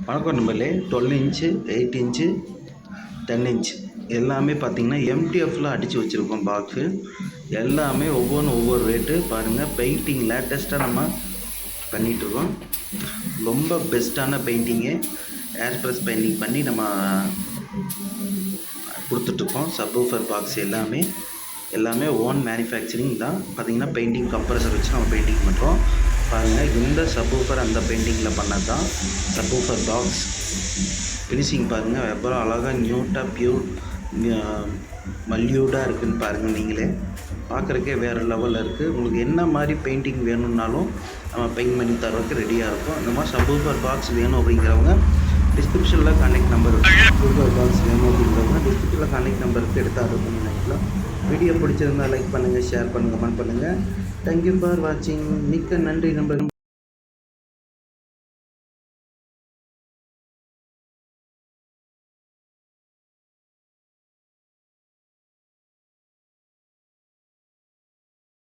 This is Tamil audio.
வணக்கம் நம்பளே 12 இன்ச்சு 8 இன்ச்சு 10 இன்ச் எல்லாமே பார்த்தீங்கன்னா எம்டிஎஃப்ல அடித்து வச்சுருக்கோம் பாக்ஸு. எல்லாமே ஒவ்வொன்றும் ஒவ்வொரு ரேட்டு பாருங்கள். பெயிண்டிங் லேட்டஸ்ட்டாக நம்ம பண்ணிகிட்ருக்கோம். ரொம்ப பெஸ்ட்டான பெயிண்டிங்கு ஏர் ப்ரெஸ் பெயிண்டிங் பண்ணி நம்ம கொடுத்துட்ருக்கோம். சப்வூஃபர் பாக்ஸ் எல்லாமே ஓன் மேனுஃபேக்சரிங் தான். பார்த்திங்கன்னா பெயிண்டிங் கம்ப்ரஸர் வச்சு நம்ம பெயிண்டிங் பண்ணுறோம். பாருங்கள், இந்த சப்வூஃபர் அந்த பெயிண்டிங்கில் பண்ணது தான் சப்வூஃபர் பாக்ஸ். ஃபினிஷிங் பாருங்கள் எவ்வளோ அழகாக நியூட்டாக பியூர் மல்யூடாக இருக்குதுன்னு பாருங்கள். நீங்களே பார்க்குறக்கே வேறு லெவலில் இருக்குது. உங்களுக்கு என்ன மாதிரி பெயிண்டிங் வேணும்னாலும் நம்ம பெயிண்ட் பண்ணி தரதுக்கு ரெடியாக இருக்கும். இந்த மாதிரி சப்வூஃபர் பாக்ஸ் வேணும் அப்படிங்கிறவங்க டிஸ்கிரிப்ஷனில் கான்டெக்ட் நம்பர் சப்வூஃபர் பாக்ஸ் வேணும் அப்படிங்கிறவங்க டிஸ்கிரிப்ஷனில் கான்டெக்ட் நம்பருக்கு எடுத்து ஆர்டர் பண்ணி நினைக்கலாம். வீடியோ பிடிச்சிருந்தால் லைக் பண்ணுங்கள், ஷேர் பண்ணுங்கள், கமெண்ட் பண்ணுங்கள். தேங்க்யூ ஃபார் வாட்சிங். மிக்க நன்றி நம்பர்.